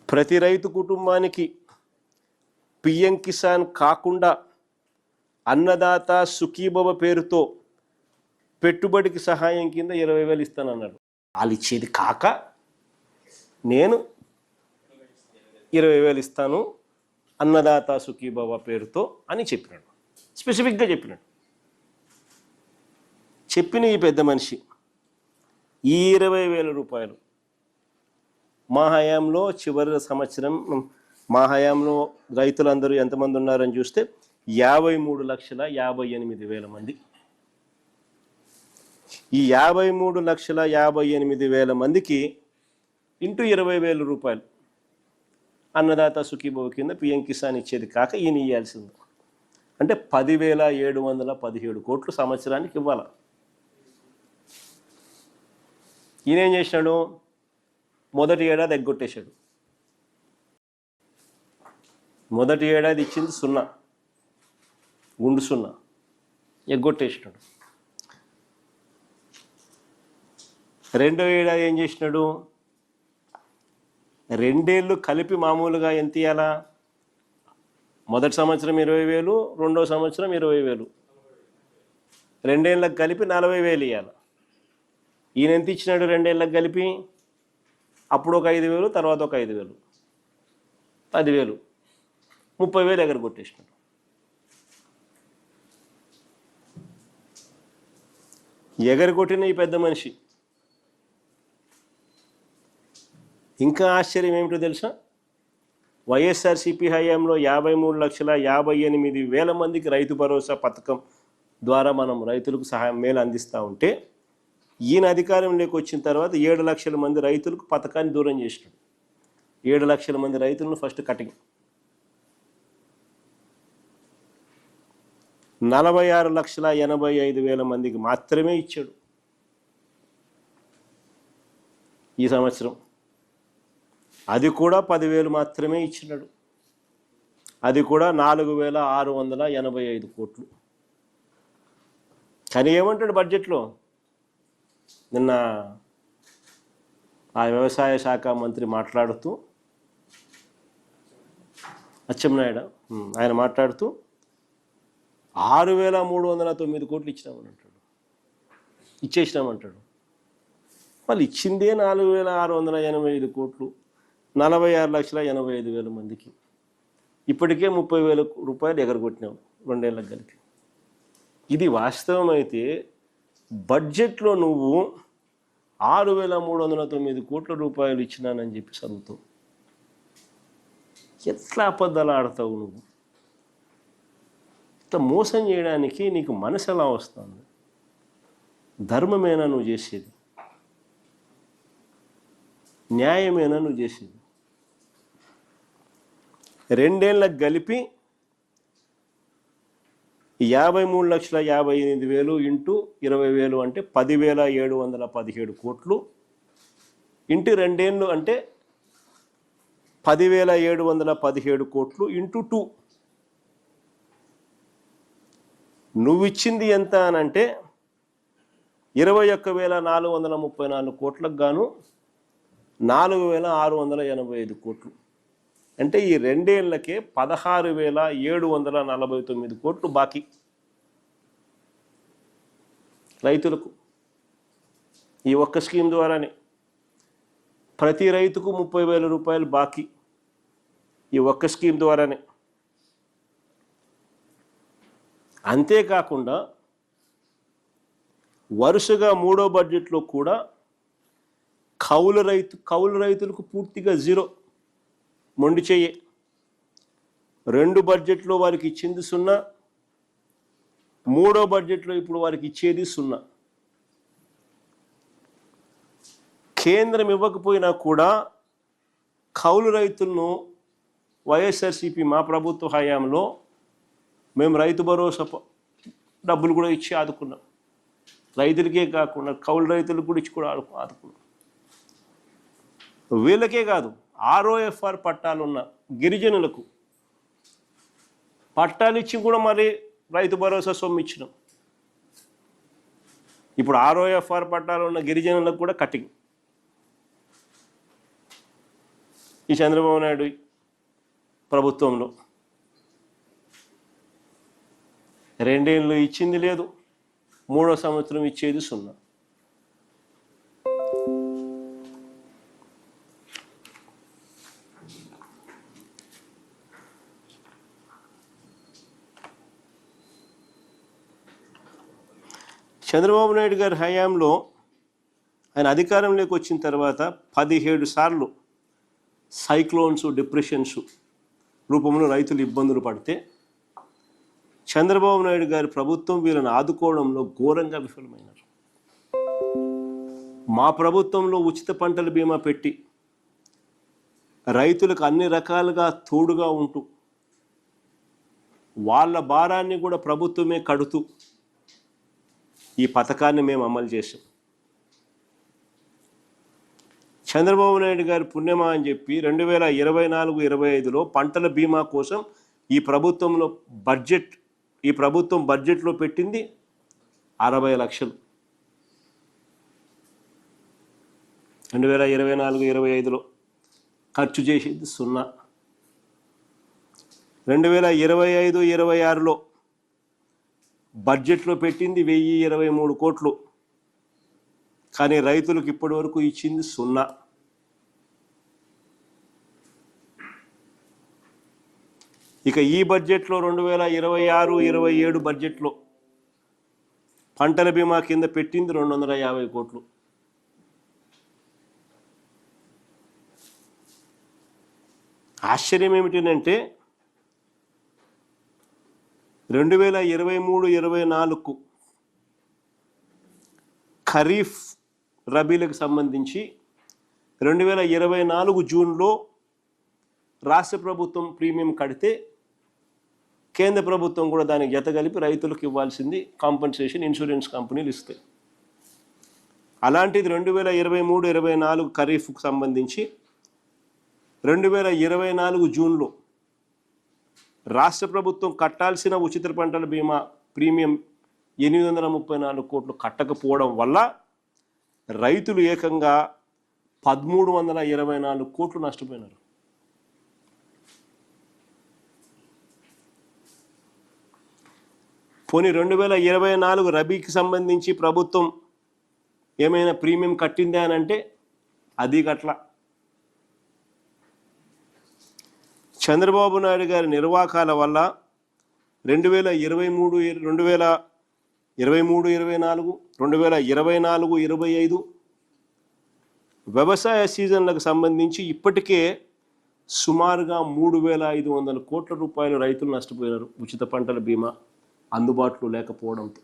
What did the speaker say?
ప్రతి రైతు కుటుంబానికి పిఎం కిసాన్ కాకుండా అన్నదాత సుఖీభవ పేరుతో పెట్టుబడికి సహాయం కింద 20,000 ఇస్తానన్నాడు. వాళ్ళు ఇచ్చేది కాక నేను 20,000 ఇస్తాను అన్నదాత సుఖీభవ పేరుతో అని చెప్పినాడు. స్పెసిఫిక్గా చెప్పినాడు. చెప్పిన ఈ పెద్ద మనిషి ఈ 20,000 రూపాయలు మా హయాంలో చివరి సంవత్సరం మా హయాంలో రైతులందరూ ఎంతమంది ఉన్నారని చూస్తే 53,58,000 మంది. ఈ 53,58,000 మందికి ఇంటూ 20,000 రూపాయలు అన్నదాత సుఖీభవ కింద పిఎం కిసాన్ ఇచ్చేది కాక ఈయన ఇవ్వాల్సింది. అంటే 10,717 కోట్లు సంవత్సరానికి ఇవ్వాలి. ఈయన ఏం చేసినాడు? మొదటి ఏడాది ఎగ్గొట్టేశాడు. మొదటి ఏడాది ఇచ్చింది 0, గుండు 0 ఎగ్గొట్టేసినాడు. రెండో ఏడాది ఏం చేసినాడు? 2 ఏళ్ళు కలిపి మామూలుగా ఎంత ఇవ్వాలా? మొదటి సంవత్సరం 20,000, రెండో సంవత్సరం 20,000, 2 ఏళ్ళకి కలిపి 40,000 ఇవ్వాలి. ఈయన ఎంత ఇచ్చినాడు 2 ఏళ్ళకి కలిపి? అప్పుడు ఒక 5,000, తర్వాత ఒక 5,000, 10,000, 30,000 ఎగర కొట్టేసినాడు. ఎగర కొట్టిన ఈ పెద్ద మనిషి ఇంకా ఆశ్చర్యం ఏమిటో తెలుసా? వైఎస్ఆర్సీపీ హయాంలో 53,58,000 మందికి రైతు భరోసా పథకం ద్వారా మనం రైతులకు సహాయం మేలు అందిస్తూ ఉంటే ఈయన అధికారంలోకి వచ్చిన తర్వాత 7 లక్షల మంది రైతులకు పథకాన్ని దూరం చేసినాడు. 7 లక్షల మంది రైతులను ఫస్ట్ కటింగ్. 46,85,000 మందికి మాత్రమే ఇచ్చాడు ఈ సంవత్సరం. అది కూడా 10,000 మాత్రమే ఇచ్చినాడు. అది కూడా 4,685 కోట్లు. కానీ ఏమంటాడు బడ్జెట్లో? నిన్న ఆ వ్యవసాయ శాఖ మంత్రి మాట్లాడుతూ, అచ్చెన్నాయుడు ఆయన మాట్లాడుతూ 6,309 కోట్లు ఇచ్చినామని అంటాడు. ఇచ్చేసినామంటాడు. వాళ్ళు ఇచ్చిందే 4,685 కోట్లు, 46,85,000 మందికి. ఇప్పటికే 30,000 రూపాయలు ఎగరగొట్టినాం 2 ఏళ్ళకి కలిపి. ఇది వాస్తవం అయితే బడ్జెట్లో నువ్వు 6,309 కోట్ల రూపాయలు ఇచ్చినానని చెప్పి చదువుతావు. ఎట్లా అబద్ధాలు ఆడతావు నువ్వు? ఇట్లా మోసం చేయడానికి నీకు మనసు ఎలా వస్తుంది? ధర్మమేనా నువ్వు చేసేది? న్యాయమేనా నువ్వు చేసేది? 2 ఏళ్ళకి కలిపి 53,58,000 ఇంటూ 20,000 అంటే 10,717 కోట్లు ఇంటూ 2 ఏళ్ళు అంటే 10,717 కోట్లు ఇంటూ 2. నువ్వు ఇచ్చింది ఎంత అని అంటే 21,434 కోట్లకు గాను 4,685 కోట్లు. అంటే ఈ 2 ఏళ్ళకే 16,749 కోట్లు బాకీ రైతులకు. ఈ ఒక్క స్కీమ్ ద్వారానే ప్రతి రైతుకు 30,000 రూపాయలు బాకీ ఈ ఒక్క స్కీమ్ ద్వారానే. అంతేకాకుండా వరుసగా 3వ బడ్జెట్లో కూడా కౌలు రైతులకు పూర్తిగా 0, మొండి చెయ్యి. 2 బడ్జెట్లో వారికి ఇచ్చింది 0, 3వ బడ్జెట్లో ఇప్పుడు వారికి ఇచ్చేది 0. కేంద్రం ఇవ్వకపోయినా కూడా కౌలు రైతులను వైఎస్ఆర్సీపీ మా ప్రభుత్వ హయాంలో మేము రైతు భరోసా డబ్బులు కూడా ఇచ్చి ఆదుకున్నాం. రైతులకే కాకుండా కౌలు రైతులకు కూడా ఇచ్చి కూడా ఆదుకున్నాం. వీళ్ళకే కాదు, ఆర్ఓఎఫ్ఆర్ పట్టాలున్న గిరిజనులకు పట్టాలు ఇచ్చి కూడా మరి రైతు భరోసా సొమ్ము ఇచ్చినాం. ఇప్పుడు ఆర్ఓఎఫ్ఆర్ పట్టాలు ఉన్న గిరిజనులకు కూడా కటింగ్. ఈ చంద్రబాబు నాయుడు ప్రభుత్వంలో 2 ఏళ్ళు ఇచ్చింది లేదు, 3వ సంవత్సరం ఇచ్చేది 0. చంద్రబాబు నాయుడు గారి హయాంలో ఆయన అధికారంలోకి వచ్చిన తర్వాత 17 సార్లు సైక్లోన్స్, డిప్రెషన్స్ రూపంలో రైతులు ఇబ్బందులు పడితే చంద్రబాబు నాయుడు గారి ప్రభుత్వం వీళ్ళని ఆదుకోవడంలో ఘోరంగా విఫలమైనారు. మా ప్రభుత్వంలో ఉచిత పంటల బీమా పెట్టి రైతులకు అన్ని రకాలుగా తోడుగా ఉంటూ వాళ్ళ భారాన్ని కూడా ప్రభుత్వమే కడుతూ ఈ పథకాన్ని మేము అమలు చేసాం. చంద్రబాబు నాయుడు గారి పుణ్యమా అని చెప్పి 2024-25లో పంటల బీమా కోసం ఈ ప్రభుత్వం బడ్జెట్లో పెట్టింది 60 లక్షలు. 2024-25లో ఖర్చు చేసింది 0. 2025-26లో బడ్జెట్లో పెట్టింది 1023 కోట్లు, కానీ రైతులకు ఇప్పటి వరకు ఇచ్చింది 0. ఇక ఈ బడ్జెట్లో 2026-27 బడ్జెట్లో పంటల బీమా కింద పెట్టింది 250 కోట్లు. ఆశ్చర్యం ఏమిటంటే 2023-24 ఖరీఫ్ రబీలకు సంబంధించి 2024 జూన్లో రాష్ట్ర ప్రభుత్వం ప్రీమియం కడితే కేంద్ర ప్రభుత్వం కూడా దానికి జత కలిపి రైతులకు ఇవ్వాల్సింది కాంపన్సేషన్ ఇన్సూరెన్స్ కంపెనీలు ఇస్తాయి. అలాంటిది 2023-24 ఖరీఫ్కు సంబంధించి 2024 జూన్లో రాష్ట్ర ప్రభుత్వం కట్టాల్సిన ఉచిత పంటల బీమా ప్రీమియం 834 కోట్లు కట్టకపోవడం వల్ల రైతులు ఏకంగా 1324 కోట్లు నష్టపోయినారు. పోనీ 2024 రబీకి సంబంధించి ప్రభుత్వం ఏమైనా ప్రీమియం కట్టిందా అని అంటే అది గట్ల. చంద్రబాబు నాయుడు గారి నిర్వాకాల వల్ల 2023-24, 2024-25 వ్యవసాయ సీజన్లకు సంబంధించి ఇప్పటికే సుమారుగా 3500 కోట్ల రూపాయలు రైతులు నష్టపోయినారు ఉచిత పంటల బీమా అందుబాటులో లేకపోవడంతో.